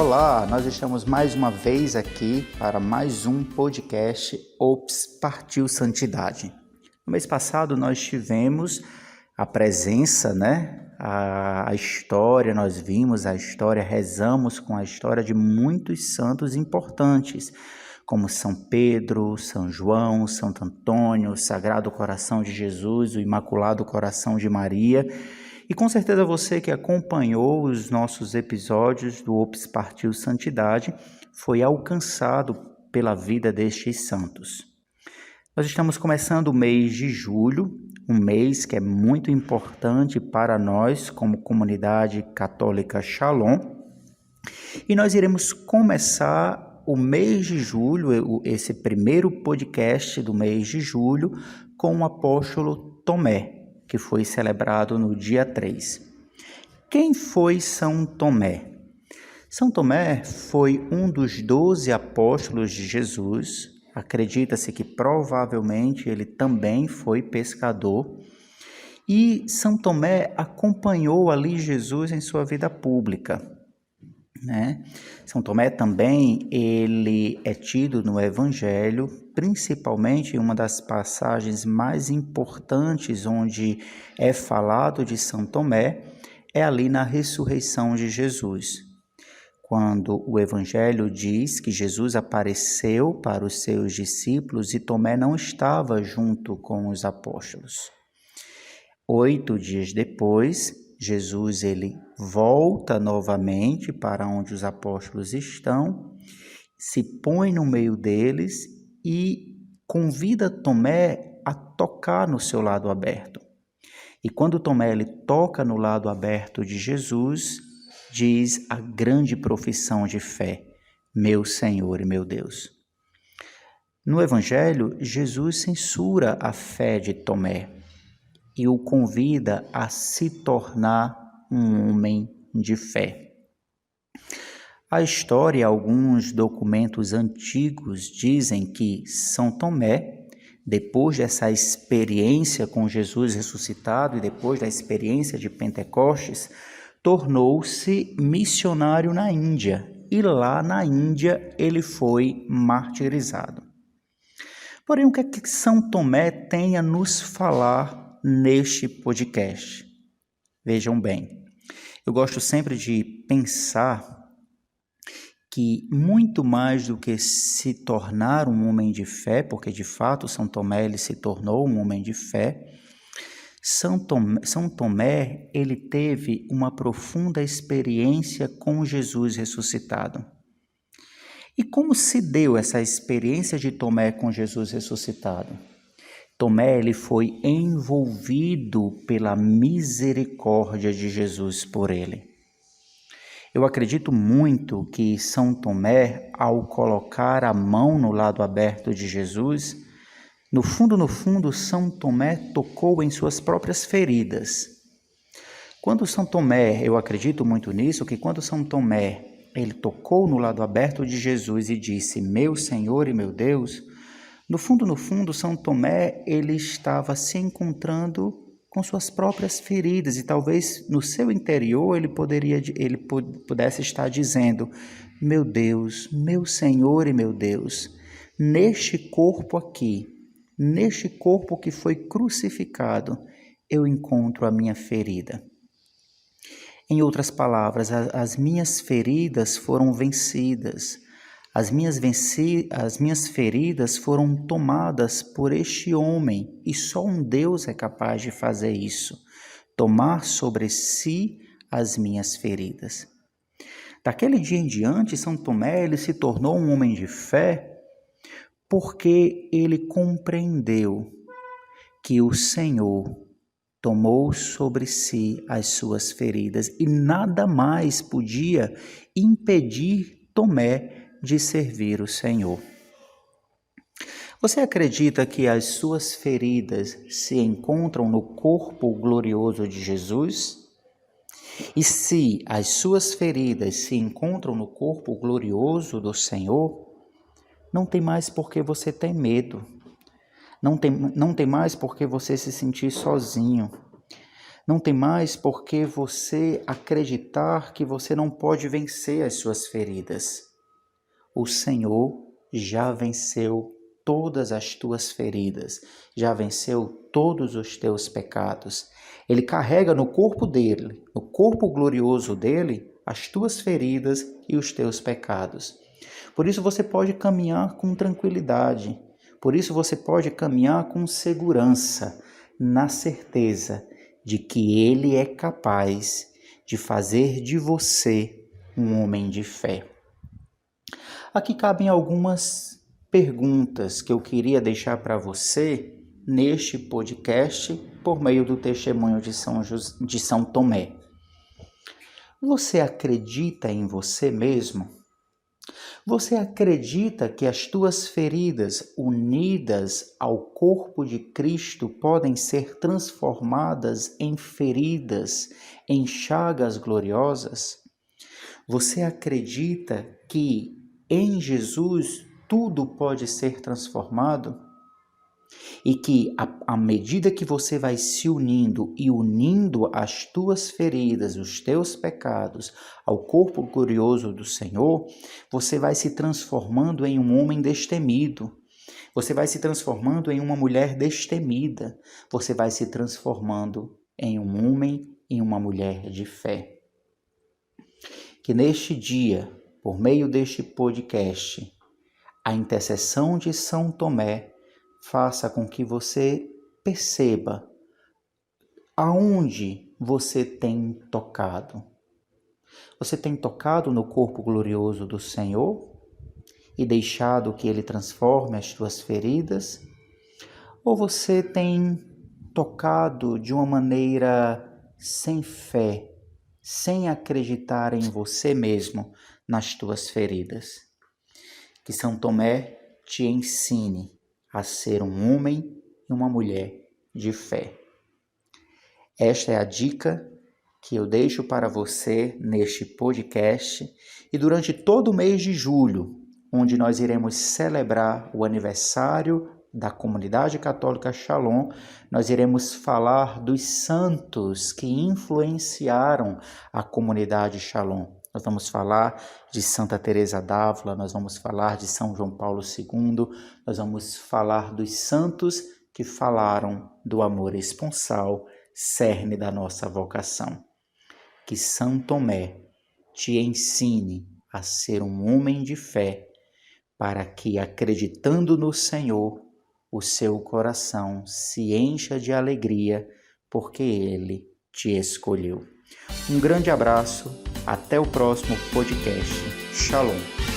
Olá, nós estamos mais uma vez aqui para mais um podcast Ops Partiu Santidade. No mês passado nós tivemos a presença, a história, nós vimos a história, rezamos com a história de muitos santos importantes, como São Pedro, São João, Santo Antônio, o Sagrado Coração de Jesus, o Imaculado Coração de Maria. E com certeza você que acompanhou os nossos episódios do Ops Partiu Santidade foi alcançado pela vida destes santos. Nós estamos começando o mês de julho, um mês que é muito importante para nós como comunidade católica Shalom. E nós iremos começar o mês de julho, esse primeiro podcast do mês de julho, com o apóstolo Tomé, que foi celebrado no dia 3. Quem foi São Tomé? São Tomé foi um dos 12 apóstolos de Jesus. Acredita-se que provavelmente ele também foi pescador. E São Tomé acompanhou ali Jesus em sua vida pública. São Tomé também, ele é tido no Evangelho, principalmente uma das passagens mais importantes onde é falado de São Tomé, é ali na ressurreição de Jesus. Quando o Evangelho diz que Jesus apareceu para os seus discípulos e Tomé não estava junto com os apóstolos. 8 dias depois, Jesus ele volta novamente para onde os apóstolos estão, se põe no meio deles e convida Tomé a tocar no seu lado aberto. E quando Tomé ele toca no lado aberto de Jesus, diz a grande profissão de fé: meu Senhor e meu Deus. No Evangelho, Jesus censura a fé de Tomé e o convida a se tornar um homem de fé. A história e alguns documentos antigos dizem que São Tomé, depois dessa experiência com Jesus ressuscitado e depois da experiência de Pentecostes, tornou-se missionário na Índia e lá na Índia ele foi martirizado. Porém, o que é que São Tomé tem a nos falar neste podcast? Vejam bem, eu gosto sempre de pensar que muito mais do que se tornar um homem de fé, porque de fato São Tomé ele se tornou um homem de fé, São Tomé ele teve uma profunda experiência com Jesus ressuscitado. E como se deu essa experiência de Tomé com Jesus ressuscitado? Tomé ele foi envolvido pela misericórdia de Jesus por ele. Eu acredito muito que São Tomé, ao colocar a mão no lado aberto de Jesus, no fundo, São Tomé tocou em suas próprias feridas. Quando São Tomé, eu acredito muito nisso, que quando São Tomé ele tocou no lado aberto de Jesus e disse: meu Senhor e meu Deus, no fundo, São Tomé ele estava se encontrando com suas próprias feridas e talvez no seu interior ele pudesse estar dizendo: meu Deus, meu Senhor e meu Deus, neste corpo aqui, neste corpo que foi crucificado, eu encontro a minha ferida. Em outras palavras, as minhas feridas foram vencidas. As minhas feridas foram tomadas por este homem, e só um Deus é capaz de fazer isso, tomar sobre si as minhas feridas. Daquele dia em diante, São Tomé ele se tornou um homem de fé, porque ele compreendeu que o Senhor tomou sobre si as suas feridas e nada mais podia impedir Tomé de servir o Senhor. Você acredita que as suas feridas se encontram no corpo glorioso de Jesus? E se as suas feridas se encontram no corpo glorioso do Senhor, não tem mais por que você ter medo. Não tem mais por que você se sentir sozinho. Não tem mais por que você acreditar que você não pode vencer as suas feridas. O Senhor já venceu todas as tuas feridas, já venceu todos os teus pecados. Ele carrega no corpo dele, no corpo glorioso dele, as tuas feridas e os teus pecados. Por isso você pode caminhar com tranquilidade, por isso você pode caminhar com segurança, na certeza de que Ele é capaz de fazer de você um homem de fé. Aqui cabem algumas perguntas que eu queria deixar para você neste podcast por meio do testemunho de São Tomé. Você acredita em você mesmo? Você acredita que as tuas feridas unidas ao corpo de Cristo podem ser transformadas em feridas, em chagas gloriosas? Você acredita que em Jesus tudo pode ser transformado? E que à medida que você vai se unindo e unindo as tuas feridas, os teus pecados ao corpo glorioso do Senhor, você vai se transformando em um homem destemido. Você vai se transformando em uma mulher destemida. Você vai se transformando em um homem e uma mulher de fé. Que neste dia, por meio deste podcast, a intercessão de São Tomé faça com que você perceba aonde você tem tocado. Você tem tocado no corpo glorioso do Senhor e deixado que Ele transforme as tuas feridas? Ou você tem tocado de uma maneira sem fé, sem acreditar em você mesmo nas tuas feridas? Que São Tomé te ensine a ser um homem e uma mulher de fé. Esta é a dica que eu deixo para você neste podcast e durante todo o mês de julho, onde nós iremos celebrar o aniversário da Comunidade Católica Shalom, nós iremos falar dos santos que influenciaram a Comunidade Shalom. Nós vamos falar de Santa Teresa d'Ávila, nós vamos falar de São João Paulo II, nós vamos falar dos santos que falaram do amor esponsal, cerne da nossa vocação. Que São Tomé te ensine a ser um homem de fé, para que, acreditando no Senhor, o seu coração se encha de alegria, porque Ele te escolheu. Um grande abraço, até o próximo podcast. Shalom.